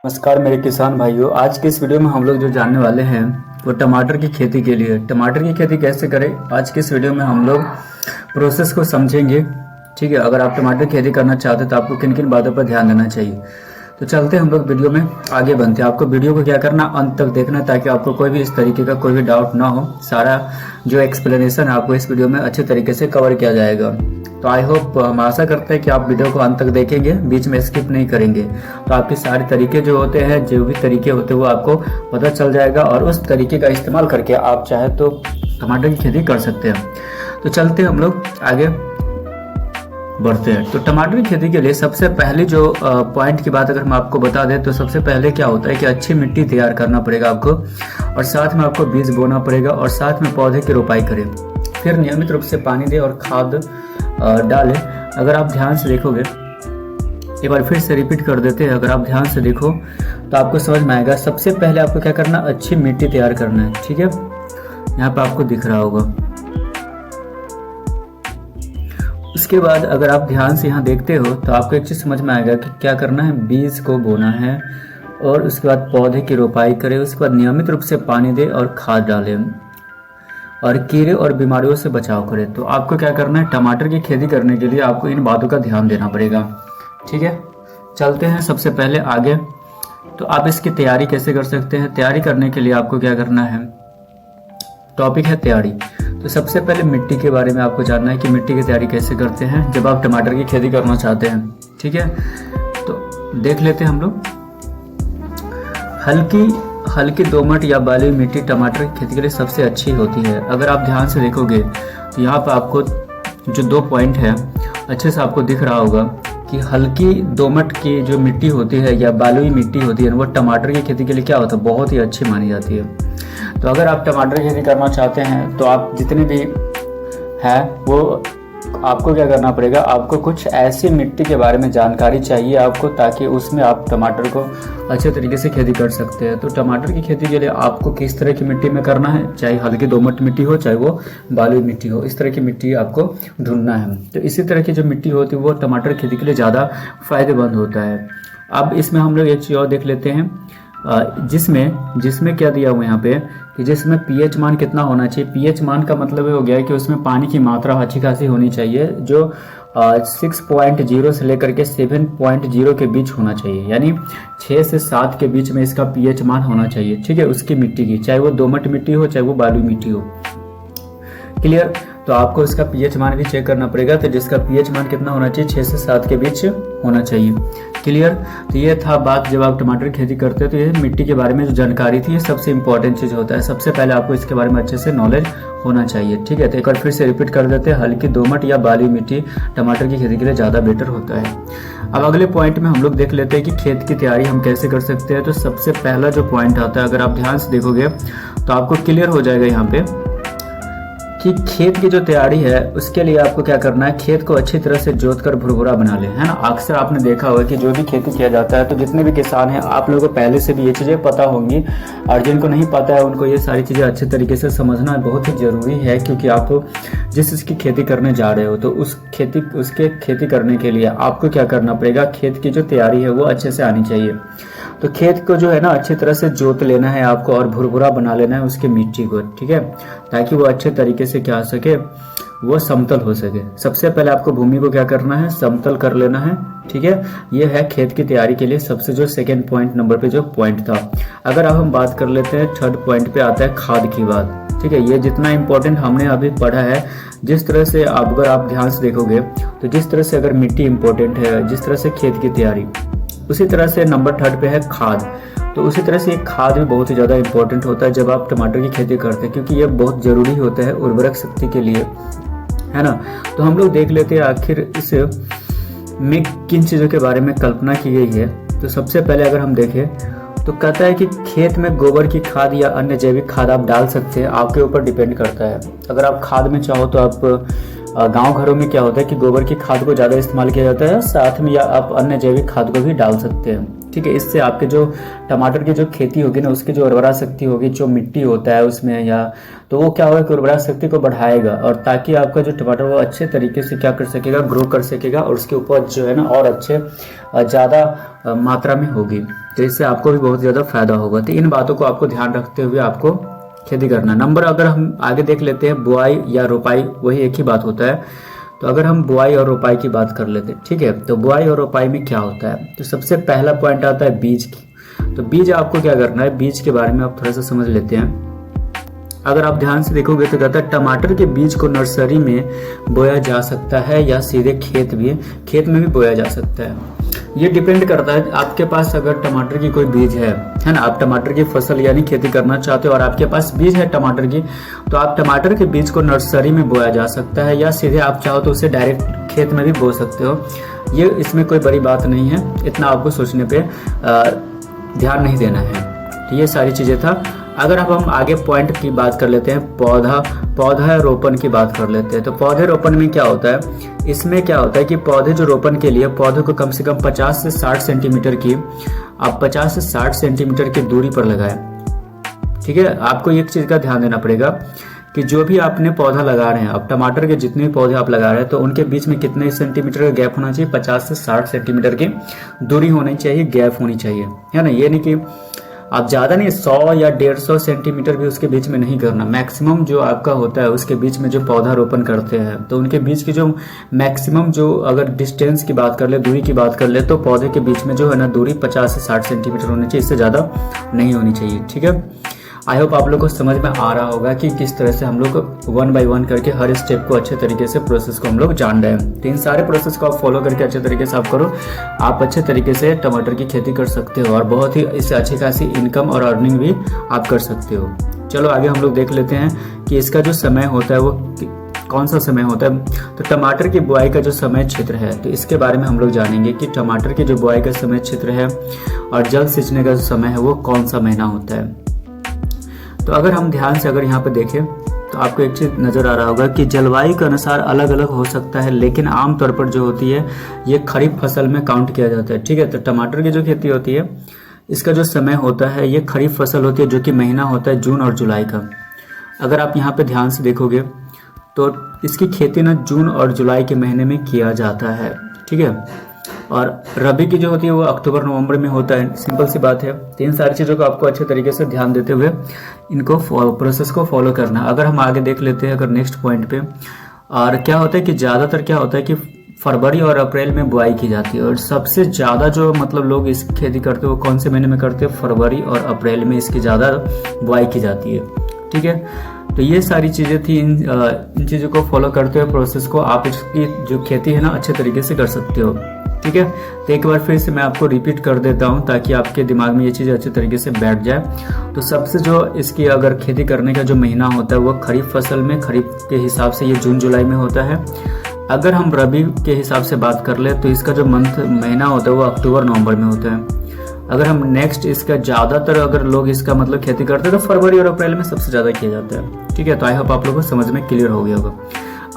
नमस्कार मेरे किसान भाइयों। आज के इस वीडियो में हम लोग जो जानने वाले हैं वो टमाटर की खेती के लिए टमाटर की खेती कैसे करें। आज के इस वीडियो में हम लोग प्रोसेस को समझेंगे। ठीक है, अगर आप टमाटर की खेती करना चाहते हैं तो आपको किन किन बातों पर ध्यान देना चाहिए। तो चलते हम लोग वीडियो में आगे बढ़ते हैं। आपको वीडियो को क्या करना, अंत तक देखना ताकि आपको कोई भी इस तरीके का कोई भी डाउट ना हो। सारा जो एक्सप्लेनेशन है आपको इस वीडियो में अच्छे तरीके से कवर किया जाएगा। तो आई होप, हम आशा करते हैं कि आप वीडियो को अंत तक देखेंगे, बीच में स्किप नहीं करेंगे। तो आपके सारे तरीके जो होते हैं, जो भी तरीके होते हैं वो आपको पता चल जाएगा और उस तरीके का इस्तेमाल करके आप चाहे तो टमाटर की खेती कर सकते हैं। तो चलते हम लोग आगे बढ़ते हैं। तो टमाटर की खेती के लिए सबसे पहले जो पॉइंट की बात अगर हम आपको बता दें तो सबसे पहले क्या होता है कि अच्छी मिट्टी तैयार करना पड़ेगा आपको, और साथ में आपको बीज बोना पड़ेगा और साथ में पौधे की रोपाई करें। फिर नियमित रूप से पानी दें और खाद डालें। अगर आप ध्यान से देखोगे, एक बार फिर से रिपीट कर देते हैं, अगर आप ध्यान से देखो तो आपको समझ में आएगा। सबसे पहले आपको क्या करना, अच्छी मिट्टी तैयार करना है। ठीक है, यहाँ पे आपको दिख रहा होगा। उसके बाद अगर आप ध्यान से यहाँ देखते हो तो आपको एक चीज़ समझ में आएगा कि क्या करना है, बीज को बोना है और उसके बाद पौधे की रोपाई करें। उसके बाद नियमित रूप से पानी दें और खाद डालें और कीड़े और बीमारियों से बचाव करें। तो आपको क्या करना है, टमाटर की खेती करने के लिए आपको इन बातों का ध्यान देना पड़ेगा। ठीक है, चलते हैं सबसे पहले आगे। तो आप इसकी तैयारी कैसे कर सकते हैं। तैयारी करने के लिए आपको क्या करना है, टॉपिक है तैयारी। तो सबसे पहले मिट्टी के बारे में आपको जानना है कि मिट्टी की तैयारी कैसे करते हैं जब आप टमाटर की खेती करना चाहते हैं। ठीक है, तो देख लेते हैं हम लोग। हल्की दोमट या बालुई मिट्टी टमाटर की खेती के लिए सबसे अच्छी होती है। अगर आप ध्यान से देखोगे तो यहाँ पर आपको जो 2 पॉइंट है अच्छे से आपको दिख रहा होगा कि हल्की दोमट की जो मिट्टी होती है या बालुई मिट्टी होती है वो टमाटर की खेती के लिए क्या होता है, बहुत ही अच्छी मानी जाती है। तो अगर आप टमाटर की खेती करना चाहते हैं तो आप जितने भी हैं वो आपको क्या करना पड़ेगा, आपको कुछ ऐसी मिट्टी के बारे में जानकारी चाहिए आपको, ताकि उसमें आप टमाटर को अच्छे तरीके से खेती कर सकते हैं। तो टमाटर की खेती के लिए आपको किस तरह की मिट्टी में करना है, चाहे हल्की दोमट मिट्टी हो चाहे वो बालुई मिट्टी हो, इस तरह की मिट्टी आपको ढूंढना है। तो इसी तरह की जो मिट्टी होती है वो टमाटर खेती के लिए ज़्यादा फायदेमंद होता है। अब इसमें हम लोग एक चीज़ और देख लेते हैं, जिसमें क्या दिया हुआ है यहाँ पे कि जिसमें पीएच मान कितना होना चाहिए। पीएच मान का मतलब ये हो गया है कि उसमें पानी की मात्रा अच्छी खासी होनी चाहिए, जो 6.0 से लेकर के 7.0 के बीच होना चाहिए, यानी 6 से 7 के बीच में इसका पीएच मान होना चाहिए। ठीक है, उसकी मिट्टी की, चाहे वो दोमट मिट्टी हो चाहे वो बालुई मिट्टी हो। क्लियर। तो आपको इसका पीएच मान भी चेक करना पड़ेगा। तो जिसका पीएच मान कितना होना चाहिए, 6 से 7 के बीच होना चाहिए। क्लियर। तो ये था बात, जब आप टमाटर की खेती करते हैं तो ये मिट्टी के बारे में जो जानकारी थी ये सबसे इंपॉर्टेंट चीज़ होता है। सबसे पहले आपको इसके बारे में अच्छे से नॉलेज होना चाहिए। ठीक है, तो एक बार फिर से रिपीट कर देते हैं, हल्की दोमट या बालुई मिट्टी टमाटर की खेती के लिए ज़्यादा बेटर होता है। अब अगले पॉइंट में हम लोग देख लेते हैं कि खेत की तैयारी हम कैसे कर सकते हैं। तो सबसे पहला जो पॉइंट आता है, अगर आप ध्यान से देखोगे तो आपको क्लियर हो जाएगा यहाँ पे कि खेत की जो तैयारी है उसके लिए आपको क्या करना है, खेत को अच्छी तरह से जोत कर भुरभुरा बना ले, है ना। अक्सर आपने देखा होगा कि जो भी खेती किया जाता है तो जितने भी किसान हैं आप लोगों को पहले से भी ये चीज़ें पता होंगी, और जिनको नहीं पता है उनको ये सारी चीज़ें अच्छे तरीके से समझना बहुत ही ज़रूरी है। क्योंकि आप जिस चीज़ की खेती करने जा रहे हो तो उसके खेती करने के लिए आपको क्या करना पड़ेगा, खेत की जो तैयारी है वो अच्छे से आनी चाहिए। तो खेत को जो है ना अच्छी तरह से जोत लेना है आपको और भुरभुरा बना लेना है उसकी मिट्टी को। ठीक है, ताकि वो अच्छे तरीके से क्या सके, वो समतल हो सके। सबसे पहले आपको भूमि को क्या करना है, समतल कर लेना है। ठीक है, ये है खेत की तैयारी के लिए सबसे जो सेकेंड पॉइंट नंबर पे जो पॉइंट था। अगर अब हम बात कर लेते हैं, थर्ड पॉइंट पे आता है खाद की बात। ठीक है, ये जितना इंपॉर्टेंट हमने अभी पढ़ा है, जिस तरह से अगर आप ध्यान से देखोगे तो जिस तरह से अगर मिट्टी इंपॉर्टेंट है, जिस तरह से खेत की तैयारी, उसी तरह से नंबर 3 पे है खाद। तो उसी तरह से खाद भी बहुत ही ज़्यादा इंपॉर्टेंट होता है जब आप टमाटर की खेती करते हैं, क्योंकि ये बहुत ज़रूरी होता है उर्वरक शक्ति के लिए, है ना। तो हम लोग देख लेते हैं आखिर इस में किन चीज़ों के बारे में कल्पना की गई है। तो सबसे पहले अगर हम देखें तो कहता है कि खेत में गोबर की खाद या अन्य जैविक खाद आप डाल सकते हैं, आपके ऊपर डिपेंड करता है। अगर आप खाद में चाहो तो आप गांव घरों में क्या होता है कि गोबर की खाद को ज़्यादा इस्तेमाल किया जाता है, साथ में या आप अन्य जैविक खाद को भी डाल सकते हैं। ठीक है, इससे आपके जो टमाटर की जो खेती होगी ना, उसकी जो उर्वरा शक्ति होगी, जो मिट्टी होता है उसमें या तो वो क्या होगा कि उर्वरा शक्ति को बढ़ाएगा, और ताकि आपका जो टमाटर वो अच्छे तरीके से क्या कर सकेगा, ग्रो कर सकेगा, और उसकी उपज जो है ना और अच्छे ज़्यादा मात्रा में होगी। तो इससे आपको भी बहुत ज़्यादा फायदा होगा। तो इन बातों को आपको ध्यान रखते हुए आपको खेती करना। नंबर अगर हम आगे देख लेते हैं, बुआई या रोपाई वही एक ही बात होता है। तो अगर हम बुआई और रोपाई की बात कर लेते हैं, ठीक है, तो बुआई और रोपाई में क्या होता है, तो सबसे पहला पॉइंट आता है बीज की। तो बीज आपको क्या करना है, बीज के बारे में आप थोड़ा सा समझ लेते हैं। अगर आप ध्यान से देखोगे तो कहता है टमाटर के बीज को नर्सरी में बोया जा सकता है या सीधे खेत में भी बोया जा सकता है। ये डिपेंड करता है आपके पास अगर टमाटर की कोई बीज है ना, आप टमाटर की फसल यानी खेती करना चाहते हो और आपके पास बीज है टमाटर की, तो आप टमाटर के बीज को नर्सरी में बोया जा सकता है, या सीधे आप चाहो तो उसे डायरेक्ट खेत में भी बो सकते हो। ये इसमें कोई बड़ी बात नहीं है, इतना आपको सोचने पे ध्यान नहीं देना है। तो ये सारी चीजें था। अगर अब हम आगे पॉइंट की बात कर लेते हैं, पौधा रोपण की बात कर लेते हैं। तो पौधे रोपण में क्या होता है, इसमें क्या होता है कि पौधे जो रोपण के लिए पौधे को कम से कम 50 से 60 सेंटीमीटर की, आप 50 से 60 सेंटीमीटर की दूरी पर लगाएं। ठीक है, आपको एक चीज का ध्यान देना पड़ेगा कि जो भी आपने पौधा लगा रहे हैं, आप टमाटर के जितने भी पौधे आप लगा रहे हैं, तो उनके बीच में कितने सेंटीमीटर का गैप होना चाहिए, 50 से 60 सेंटीमीटर की दूरी होनी चाहिए, गैप होनी चाहिए, है ना। ये नहीं कि आप ज़्यादा नहीं, 100 या 150 सेंटीमीटर भी उसके बीच में नहीं करना। मैक्सिमम जो आपका होता है उसके बीच में जो पौधा रोपण करते हैं, तो उनके बीच की जो मैक्सिमम जो अगर डिस्टेंस की बात कर ले, दूरी की बात कर ले, तो पौधे के बीच में जो है ना दूरी 50 से 60 सेंटीमीटर होनी चाहिए, इससे ज़्यादा नहीं होनी चाहिए। ठीक है, आई होप आप लोग को समझ में आ रहा होगा कि किस तरह से हम लोग 1 बाय 1 करके हर स्टेप को अच्छे तरीके से प्रोसेस को हम लोग जान रहे हैं। तो इन सारे प्रोसेस को आप फॉलो करके अच्छे तरीके से आप करो, आप अच्छे तरीके से टमाटर की खेती कर सकते हो और बहुत ही इससे अच्छी खासी इनकम और अर्निंग भी आप कर सकते हो। चलो आगे हम लोग देख लेते हैं कि इसका जो समय होता है वो कौन सा समय होता है। तो टमाटर की बुआई का जो समय क्षेत्र है, तो इसके बारे में हम लोग जानेंगे कि टमाटर की जो बुआई का समय क्षेत्र है और जल सिंचने का जो समय है वो कौन सा महीना होता है। तो अगर हम ध्यान से अगर यहाँ पे देखें तो आपको एक चीज नजर आ रहा होगा कि जलवायु के अनुसार अलग अलग हो सकता है, लेकिन आमतौर पर जो होती है ये खरीफ फसल में काउंट किया जाता है। ठीक है, तो टमाटर की जो खेती होती है इसका जो समय होता है ये खरीफ फसल होती है, जो कि महीना होता है जून और जुलाई का। अगर आप यहाँ पे ध्यान से देखोगे तो इसकी खेती ना जून और जुलाई के महीने में किया जाता है। ठीक है, और रबी की जो होती है वो अक्टूबर नवंबर में होता है। सिंपल सी बात है। तो इन सारी चीज़ों को आपको अच्छे तरीके से ध्यान देते हुए इनको प्रोसेस को फॉलो करना। अगर हम आगे देख लेते हैं अगर नेक्स्ट पॉइंट पे, और क्या होता है कि ज़्यादातर क्या होता है कि फरवरी और अप्रैल में बुआई की जाती है, और सबसे ज़्यादा जो मतलब लोग इस खेती करते हैं वो कौन से महीने में करते हैं, फरवरी और अप्रैल में इसकी ज़्यादा बुआई की जाती है। ठीक है, तो ये सारी चीज़ें थी। इन चीज़ों को फॉलो करते हुए प्रोसेस को आप इसकी जो खेती है ना अच्छे तरीके से कर सकते हो। ठीक है, तो एक बार फिर से मैं आपको रिपीट कर देता हूँ ताकि आपके दिमाग में ये चीज़ अच्छे तरीके से बैठ जाए। तो सबसे जो इसकी अगर खेती करने का जो महीना होता है वो खरीफ फसल में, खरीफ के हिसाब से ये जून जुलाई में होता है। अगर हम रबी के हिसाब से बात कर ले तो इसका जो महीना होता है वो अक्टूबर नवंबर में होता है। अगर हम नेक्स्ट इसका ज़्यादातर अगर लोग इसका मतलब खेती करते हैं तो फरवरी और अप्रैल में सबसे ज़्यादा किया जाता है। ठीक है, तो आई होप आप लोगों को समझ में क्लियर हो गया होगा।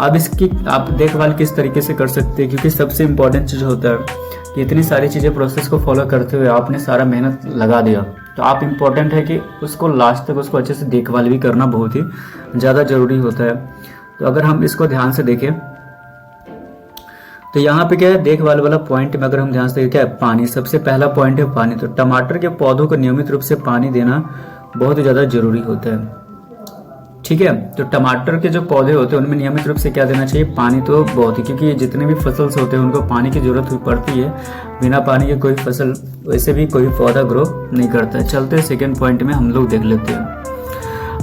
अब इसकी आप देखभाल किस तरीके से कर सकते हैं, क्योंकि सबसे इम्पोर्टेंट चीज़ होता है कि इतनी सारी चीज़ें प्रोसेस को फॉलो करते हुए आपने सारा मेहनत लगा दिया, तो आप इम्पोर्टेंट है कि उसको लास्ट तक उसको अच्छे से देखभाल भी करना बहुत ही ज़्यादा ज़रूरी होता है। तो अगर हम इसको ध्यान से देखें तो यहाँ पे क्या है, देखभाल वाला पॉइंट में अगर हम ध्यान से देखें क्या है, पानी। सबसे पहला पॉइंट है पानी। तो टमाटर के पौधों को नियमित रूप से पानी देना बहुत ही ज़्यादा जरूरी होता है। ठीक है, तो टमाटर के जो पौधे होते हैं उनमें नियमित रूप से क्या देना चाहिए, पानी। तो बहुत ही, क्योंकि जितने भी फसल होते हैं उनको पानी की जरूरत पड़ती है। बिना पानी के कोई फसल वैसे भी कोई पौधा ग्रो नहीं करता है। चलते सेकेंड पॉइंट में हम लोग देख लेते हैं।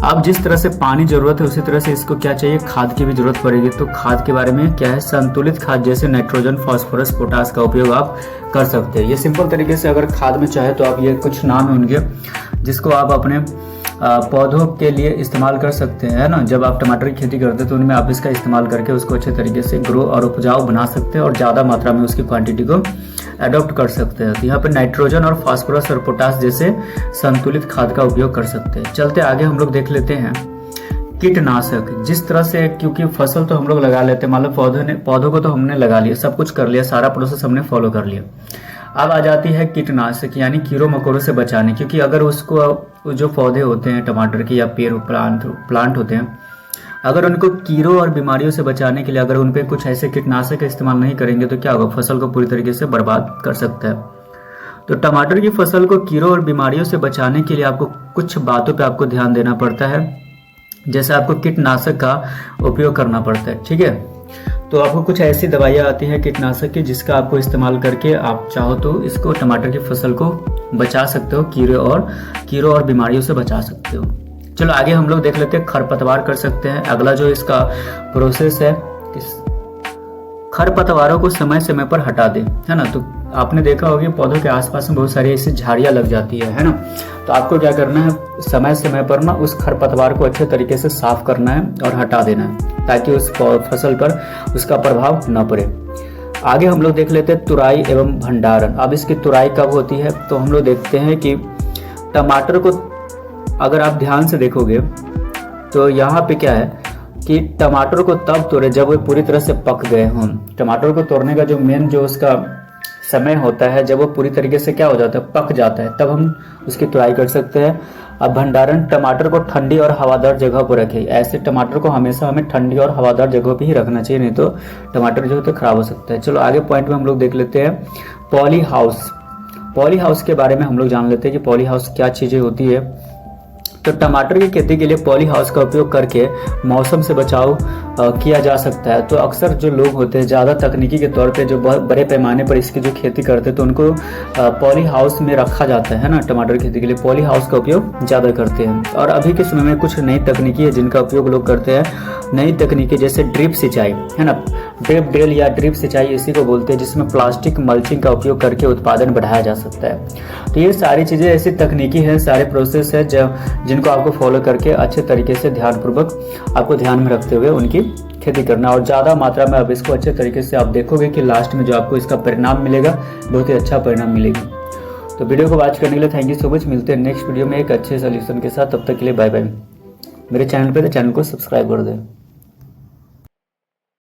अब जिस तरह से पानी जरूरत है उसी तरह से इसको क्या चाहिए, खाद की भी जरूरत पड़ेगी। तो खाद के बारे में क्या है, संतुलित खाद जैसे नाइट्रोजन, फास्फोरस, पोटास का उपयोग आप कर सकते हैं। ये सिंपल तरीके से अगर खाद में चाहे तो आप ये कुछ नाम होंगे जिसको आप अपने पौधों के लिए इस्तेमाल कर सकते हैं, है ना। जब आप टमाटर की खेती करते हैं तो उनमें आप इसका इस्तेमाल करके उसको अच्छे तरीके से ग्रो और उपजाऊ बना सकते हैं और ज़्यादा मात्रा में उसकी क्वांटिटी को अडॉप्ट कर सकते हैं। तो यहाँ पर नाइट्रोजन और फास्फोरस और पोटास जैसे संतुलित खाद का उपयोग कर सकते हैं। चलते आगे हम लोग देख लेते हैं कीटनाशक जिस तरह से, क्योंकि फसल तो हम लोग लगा लेते हैं, मान लो पौधों को तो हमने लगा लिया, सब कुछ कर लिया, सारा प्रोसेस हमने फॉलो कर लिया। अब आ जाती है कीटनाशक यानी कीड़ों मकोड़ों से बचाने, क्योंकि अगर उसको जो पौधे होते हैं टमाटर के या पेड़ प्लांट होते हैं, अगर उनको कीड़ों और बीमारियों से बचाने के लिए अगर उन पर कुछ ऐसे कीटनाशक इस्तेमाल नहीं करेंगे तो क्या होगा, फसल को पूरी तरीके से बर्बाद कर सकता है। तो टमाटर की फसल को कीड़ों और बीमारियों से बचाने के लिए आपको कुछ बातों पे आपको ध्यान देना पड़ता है, जैसे आपको कीटनाशक का उपयोग करना पड़ता है, ठीक है। तो आपको कुछ ऐसी दवाइयाँ आती हैं कीटनाशक की, जिसका आपको इस्तेमाल करके आप चाहो तो इसको टमाटर की फसल को बचा सकते हो, कीड़ों और बीमारियों से बचा सकते हो। चलो आगे हम लोग देख लेते हैं खरपतवार कर सकते हैं। अगला जो इसका प्रोसेस है, खरपतवारों को समय समय पर हटा दे, है ना। तो आपने देखा होगा कि पौधों के आसपास में बहुत सारी ऐसी झाड़ियाँ लग जाती है ना। तो आपको क्या करना है, समय समय पर ना उस खरपतवार को अच्छे तरीके से साफ करना है और हटा देना है, ताकि उस फसल पर उसका प्रभाव न पड़े। आगे हम लोग देख लेते हैं तुराई एवं भंडारण। अब इसकी तुराई कब होती है, तो हम लोग देखते हैं कि टमाटर को अगर आप ध्यान से देखोगे तो यहाँ पे क्या है कि टमाटर को तब तोड़े जब वो पूरी तरह से पक गए हों। टमाटर को तोड़ने का जो मेन जो उसका समय होता है, जब वो पूरी तरीके से क्या हो जाता है, पक जाता है, तब हम उसकी तुड़ाई कर सकते हैं। अब भंडारण, टमाटर को ठंडी और हवादार जगह पर रखें। ऐसे टमाटर को हमेशा हमें ठंडी और हवादार जगह पे ही रखना चाहिए, नहीं तो टमाटर जो है तो खराब हो सकता है। चलो आगे पॉइंट में हम लोग देख लेते हैं पॉली हाउस। पॉली हाउस के बारे में हम लोग जान लेते हैं कि पॉली हाउस क्या चीज़ें होती है। तो टमाटर की खेती के लिए पॉली हाउस का उपयोग करके मौसम से बचाव किया जा सकता है। तो अक्सर जो लोग होते हैं ज़्यादा तकनीकी के तौर पे जो बहुत बड़े पैमाने पर इसकी जो खेती करते हैं, तो उनको पॉली हाउस में रखा जाता है ना। टमाटर की खेती के लिए पॉली हाउस का उपयोग ज़्यादा करते हैं। और अभी के समय में कुछ नई तकनीकी है जिनका उपयोग लोग करते हैं। नई तकनीकी जैसे ड्रिप सिंचाई, है ना, ड्रिप ड्रिल या ड्रिप सिंचाई इसी को बोलते हैं, जिसमें प्लास्टिक मल्चिंग का उपयोग करके उत्पादन बढ़ाया जा सकता है। तो ये सारी चीज़ें ऐसी तकनीकी है, सारे प्रोसेस है जिनको आपको फॉलो करके अच्छे तरीके से ध्यानपूर्वक आपको ध्यान में रखते हुए उनकी खेती करना, और ज़्यादा मात्रा में आप इसको अच्छे तरीके से आप देखोगे कि लास्ट में जो आपको इसका परिणाम मिलेगा बहुत ही अच्छा परिणाम मिलेगा। तो वीडियो को वॉच करने के लिए थैंक यू सो मच। मिलते हैं नेक्स्ट वीडियो में एक अच्छे सोल्यूशन के साथ। तब तक के लिए बाय बाय। मेरे चैनल पे तो चैनल को सब्सक्राइब कर दें।